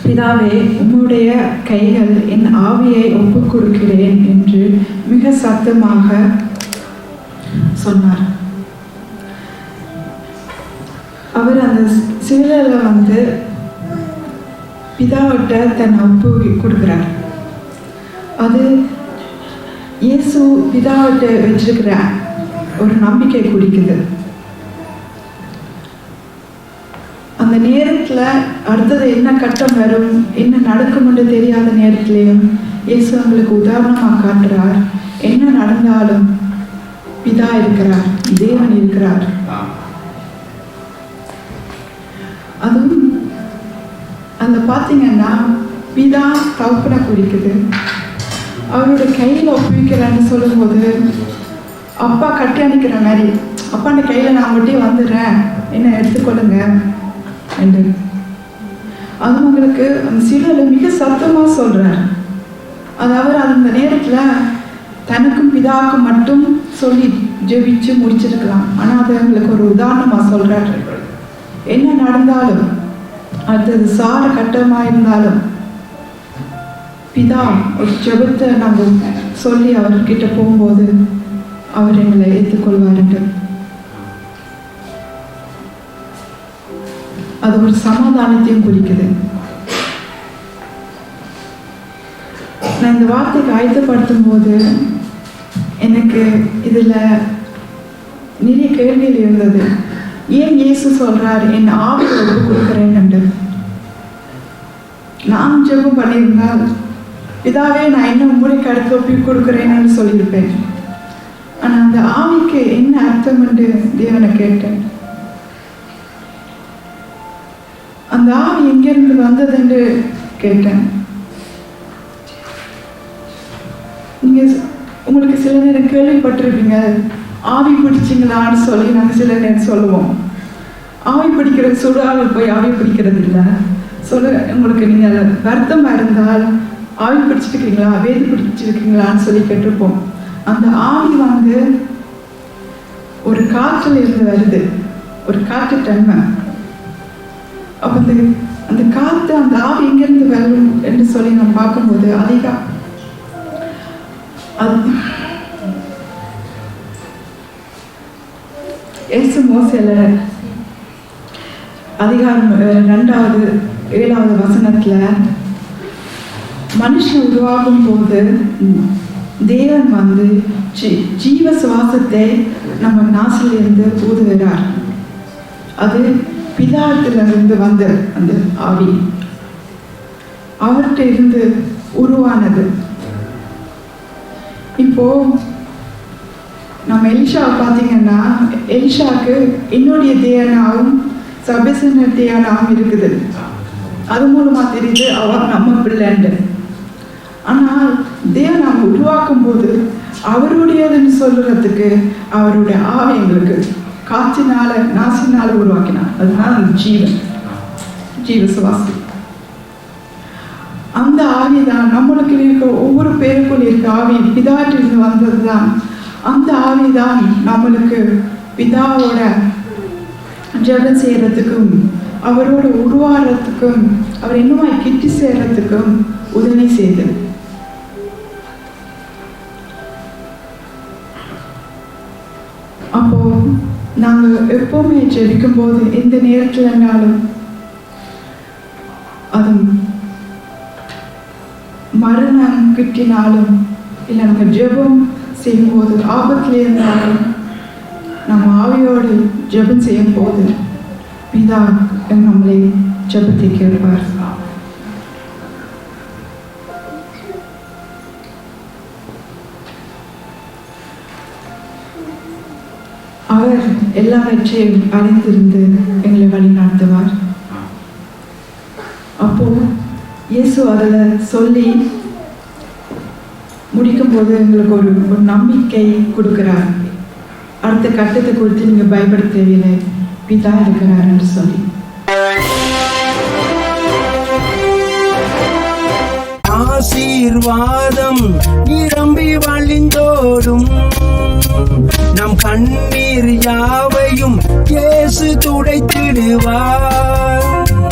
பிதாவே, உம்முடைய கைகள் என் ஆவியை ஒப்புக் கொடுக்கிறேன் என்று மிக சத்தமாக சொன்னார். அவர் அந்த சிலுவையில பிதாவிட்ட தன்னை ஒப்பு கொடுக்கிறார். அது இயேசு பிதாவிட்ட வச்சிருக்கிற ஒரு நம்பிக்கை குறிக்குது. அந்த நேரத்துல அடுத்தது என்ன கட்டம் வரும், என்ன நடக்கும்னு தெரியாத நேரத்திலையும் இயேசு அவங்களுக்கு உதாரணமா காட்டுறார். என்ன நடந்தாலும் பிதா இருக்கிறார், தேவன் இருக்கிறார். அதுவும் அந்த பாத்தீங்கன்னா பிதா தகப்பனை குறிக்குது. அவரோட கையில ஒப்புவிக்கிறான்னு சொல்லும்போது அப்பா கட்டி அணைக்கிற மாதிரி, அப்பாண்ட கையில நான் மட்டும் வந்துடுறேன், என்ன எடுத்துக்கொள்ளுங்க என்று. அது உங்களுக்கு அந்த சிலுவையில மிக சத்தமா சொல்றார். அதாவது அந்த நேரத்துல தனக்கும் பிதாவுக்கும் மட்டும் சொல்லி ஜெபிச்சு முடிச்சிருக்கலாம். ஆனா அது எங்களுக்கு ஒரு உதாரணமா சொல்றாரு. என்ன நடந்தாலும், அடுத்தது சார கட்டமா இருந்தாலும் பிதா ஒரு ஜெபத்தை நாங்கள் சொல்லி அவர்கிட்ட போகும்போது அவர் எங்களை ஏற்றுக்கொள்வார். அது ஒரு சமாதானத்தையும் குறிக்குது. நான் இந்த வார்த்தைக்கு ஆயத்தப்படுத்தும் போது எனக்கு இதுல நிறைய கேள்விகள் இருந்தது. ஏன் இயேசு சொல்றார் என் ஆவியை ஒப்பு கொடுக்கிறேன் என்று? நான் ஜெபம் பண்ணியிருந்தால் இதாவே நான் என்ன உங்களுடைய கருத்து ஒப்பி கொடுக்கிறேன்னு சொல்லியிருப்பேன். ஆனா அந்த ஆவிக்கு என்ன அர்த்தம் என்று தேவனை கேட்டேன். அந்த ஆவி எங்கிருந்து வந்தது என்று கேட்டேன். நீங்க உங்களுக்கு சில நேரம் கேள்விப்பட்டிருப்பீங்க, ஆவி பிடிச்சிங்களான்னு சொல்லி நாங்கள் சில நேரம் சொல்லுவோம். ஆவி பிடிக்கிறது சுடாவில் போய் ஆவி பிடிக்கிறது இல்லை. உங்களுக்கு நீங்க வருத்தமா இருந்தால் ஆவி பிடிச்சிருக்கீங்களா, வேதி பிடிச்சிருக்கீங்களான்னு சொல்லி கேட்டிருப்போம். அந்த ஆவி ஒரு காற்றில் இருந்து வருது, ஒரு காற்று தன்மை. அப்ப அந்த காத்து அந்த ஆவி எங்கிருந்து வரும் என்று சொல்லி நம்ம பார்க்கும்போது அதிகம் இயேசு மோசேல அதிகாரம் 2:7 வசனத்துல மனுஷன் உருவாகும் போது தேவன் ஜீவ சுவாசத்தை நம்ம நாசிலிருந்து ஊதுகிறார். அது பிதாத்திலிருந்து வந்த அந்த ஆவி அவர்கிட்ட இருந்து உருவானது. இப்போ நம்ம எலிஷாவை பார்த்தீங்கன்னா, எலிஷாவுக்கு என்னுடைய தேவனாவும் சபேசன தேவனாவும் இருக்குது. அது மூலமா தெரியுது அவர் நம்ம பிள்ளைண்டு. ஆனால் தேவன் அவங்க உருவாக்கும் போது அவருடையதுன்னு சொல்றதுக்கு அவருடைய ஆவி எங்களுக்கு காற்றினால நாசினால உருவாக்கினார். அதனால அந்த ஜீவ சுவாசி அந்த ஆவிதான் நம்மளுக்கு இருக்க ஒவ்வொரு பேருக்குள் இருக்க ஆவி பிதாட்டிலிருந்து வந்ததுதான். அந்த ஆவிதான் நம்மளுக்கு பிதாவோட ஜெபம் செய்யறதுக்கும் அவரோட உருவாகிறதுக்கும் அவர் இன்னும் கிட்டி சேர்றதுக்கும் உதவி செய்து. அப்போ நாங்க எப்பவுமே ஜெபிக்கும் போது எந்த நேரத்துல இருந்தாலும், அது மரணம் கிட்டினாலும் இல்லை நம்ம ஜெபம் செய்யும்போது ஆபத்துல இருந்தாலும் நம்ம ஆவியோடு ஜெபம் செய்யும் போது பிதா நம்மளை ஜெபத்தை கேட்பார். அவர் எல்லாவற்றையும் அறிந்திருந்து எங்களை வழி நடத்துவார். அப்போ இயேசு அதில் சொல்லி முடிக்கும் போது எங்களுக்கு ஒரு நம்பிக்கை கொடுக்கிறார். அடுத்த கட்டத்தை குறித்து நீங்க பயப்பட தேவையில்லை, பிதா இருக்கிறார் என்று சொல்லி. ஆசீர்வாதம் நிரம்பி வழிந்தோடும், நம் கண்ணீர் யாவையும் இயேசு துடைத்திடுவார்.